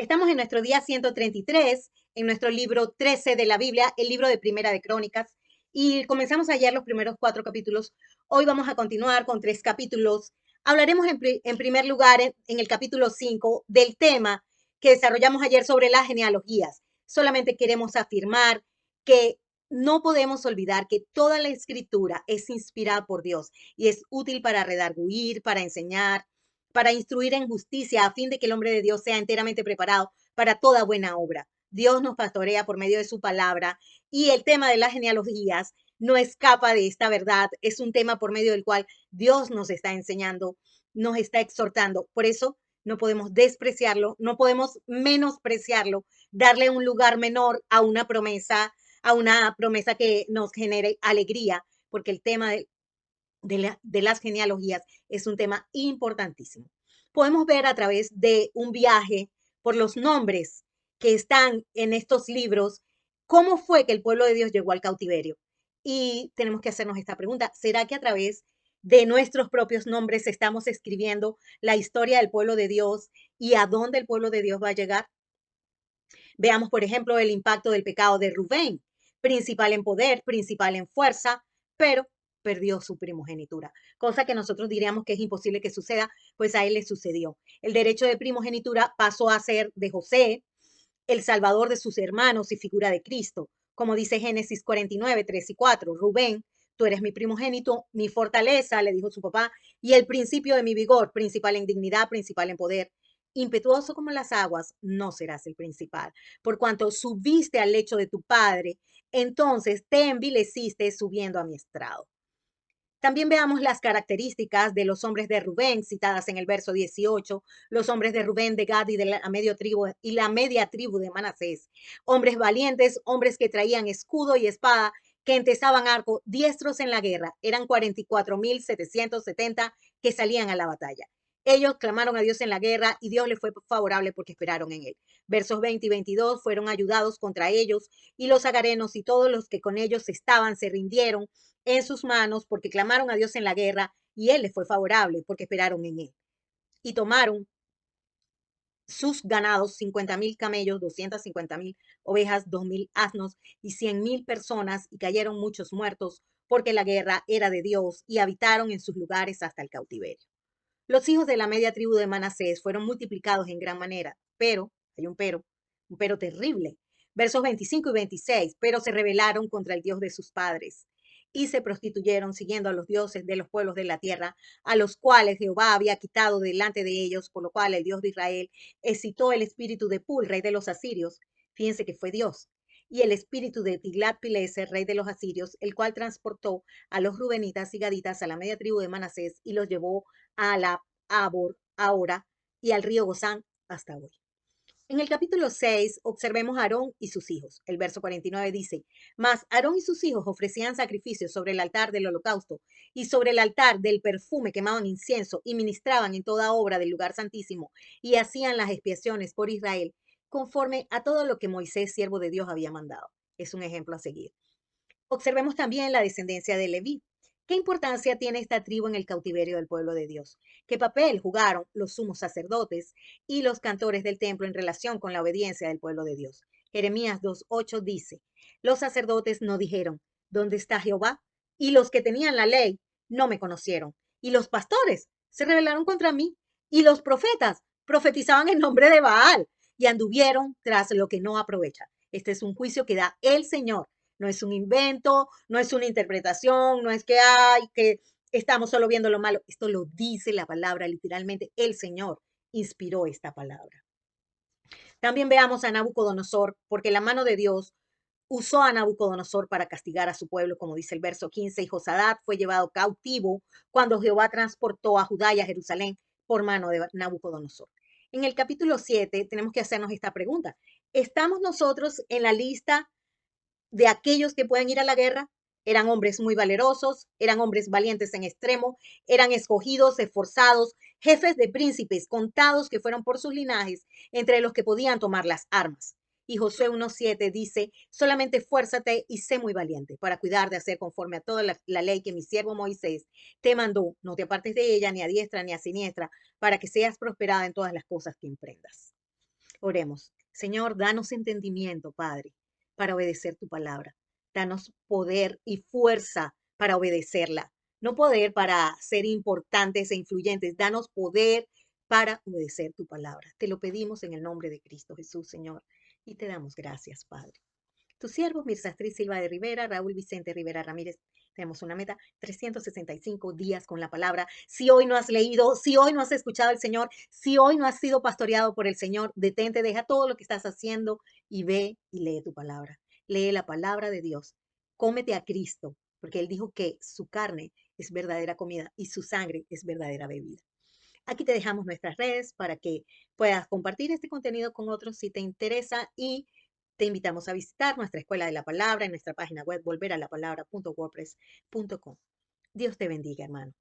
Estamos en nuestro día 133, en nuestro libro 13 de la Biblia, el libro de Primera de Crónicas, y comenzamos ayer los primeros 4 capítulos. Hoy vamos a continuar con 3 capítulos. Hablaremos en primer lugar en el capítulo 5 del tema que desarrollamos ayer sobre las genealogías. Solamente queremos afirmar que no podemos olvidar que toda la escritura es inspirada por Dios y es útil para redarguir, para enseñar, para instruir en justicia, a fin de que el hombre de Dios sea enteramente preparado para toda buena obra. Dios nos pastorea por medio de su palabra y el tema de las genealogías no escapa de esta verdad. Es un tema por medio del cual Dios nos está enseñando, nos está exhortando. Por eso no podemos despreciarlo, no podemos menospreciarlo, darle un lugar menor a una promesa que nos genere alegría, porque el tema de las genealogías es un tema importantísimo. Podemos ver a través de un viaje por los nombres que están en estos libros cómo fue que el pueblo de Dios llegó al cautiverio. Y tenemos que hacernos esta pregunta, ¿será que a través de nuestros propios nombres estamos escribiendo la historia del pueblo de Dios y a dónde el pueblo de Dios va a llegar? Veamos, por ejemplo, el impacto del pecado de Rubén, principal en poder, principal en fuerza, pero perdió su primogenitura, cosa que nosotros diríamos que es imposible que suceda, pues a él le sucedió. El derecho de primogenitura pasó a ser de José, el salvador de sus hermanos y figura de Cristo. Como dice Génesis 49, 3 y 4, Rubén, tú eres mi primogénito, mi fortaleza, le dijo su papá, y el principio de mi vigor, principal en dignidad, principal en poder. Impetuoso como las aguas, no serás el principal. Por cuanto subiste al lecho de tu padre, entonces te envileciste subiendo a mi estrado. También veamos las características de los hombres de Rubén, citadas en el verso 18, los hombres de Rubén, de Gad y de la media tribu de Manasés. Hombres valientes, hombres que traían escudo y espada, que entesaban arco, diestros en la guerra. Eran 44,770 que salían a la batalla. Ellos clamaron a Dios en la guerra y Dios les fue favorable porque esperaron en él. Versos 20 y 22 fueron ayudados contra ellos y los agarenos y todos los que con ellos estaban se rindieron en sus manos porque clamaron a Dios en la guerra y él les fue favorable porque esperaron en él. Y tomaron sus ganados, 50,000 camellos, 250,000 ovejas, 2,000 asnos y 100,000 personas, y cayeron muchos muertos porque la guerra era de Dios, y habitaron en sus lugares hasta el cautiverio. Los hijos de la media tribu de Manasés fueron multiplicados en gran manera, pero, hay un pero terrible. Versos 25 y 26, pero se rebelaron contra el Dios de sus padres y se prostituyeron siguiendo a los dioses de los pueblos de la tierra, a los cuales Jehová había quitado delante de ellos, por lo cual el Dios de Israel excitó el espíritu de Pul, rey de los asirios. Fíjense que fue Dios. Y el espíritu de Tiglat-Pileser, rey de los asirios, el cual transportó a los rubenitas y gaditas a la media tribu de Manasés y los llevó a la Abor, ahora, y al río Gozán hasta hoy. En el capítulo 6 observemos a Aarón y sus hijos. El verso 49 dice, mas Aarón y sus hijos ofrecían sacrificios sobre el altar del holocausto y sobre el altar del perfume quemaban incienso y ministraban en toda obra del lugar santísimo y hacían las expiaciones por Israel conforme a todo lo que Moisés, siervo de Dios, había mandado. Es un ejemplo a seguir. Observemos también la descendencia de Leví. ¿Qué importancia tiene esta tribu en el cautiverio del pueblo de Dios? ¿Qué papel jugaron los sumos sacerdotes y los cantores del templo en relación con la obediencia del pueblo de Dios? Jeremías 2:8 dice, los sacerdotes no dijeron, ¿dónde está Jehová? Y los que tenían la ley no me conocieron. Y los pastores se rebelaron contra mí. Y los profetas profetizaban en nombre de Baal y anduvieron tras lo que no aprovecha. Este es un juicio que da el Señor, no es un invento, no es una interpretación, no es que hay que estamos solo viendo lo malo. Esto lo dice la palabra, literalmente el Señor inspiró esta palabra. También veamos a Nabucodonosor, porque la mano de Dios usó a Nabucodonosor para castigar a su pueblo, como dice el verso 15, y Josadat fue llevado cautivo cuando Jehová transportó a Judá y a Jerusalén por mano de Nabucodonosor. En el capítulo 7 tenemos que hacernos esta pregunta. ¿Estamos nosotros en la lista de aquellos que pueden ir a la guerra? Eran hombres muy valerosos, eran hombres valientes en extremo, eran escogidos, esforzados, jefes de príncipes, contados que fueron por sus linajes, entre los que podían tomar las armas. Y Josué 1:7 dice, solamente esfuérzate y sé muy valiente para cuidar de hacer conforme a toda la ley que mi siervo Moisés te mandó. No te apartes de ella ni a diestra ni a siniestra, para que seas prosperada en todas las cosas que emprendas. Oremos. Señor, danos entendimiento, Padre, para obedecer tu palabra. Danos poder y fuerza para obedecerla. No poder para ser importantes e influyentes. Danos poder para obedecer tu palabra. Te lo pedimos en el nombre de Cristo Jesús, Señor. Y te damos gracias, Padre. Tus siervos, Mirza Astrid Silva de Rivera, Raúl Vicente Rivera Ramírez, tenemos una meta, 365 días con la palabra. Si hoy no has leído, si hoy no has escuchado al Señor, si hoy no has sido pastoreado por el Señor, detente, deja todo lo que estás haciendo y ve y lee tu palabra. Lee la palabra de Dios. Cómete a Cristo, porque Él dijo que su carne es verdadera comida y su sangre es verdadera bebida. Aquí te dejamos nuestras redes para que puedas compartir este contenido con otros si te interesa y te invitamos a visitar nuestra Escuela de la Palabra en nuestra página web volveralapalabra.wordpress.com. Dios te bendiga, hermano.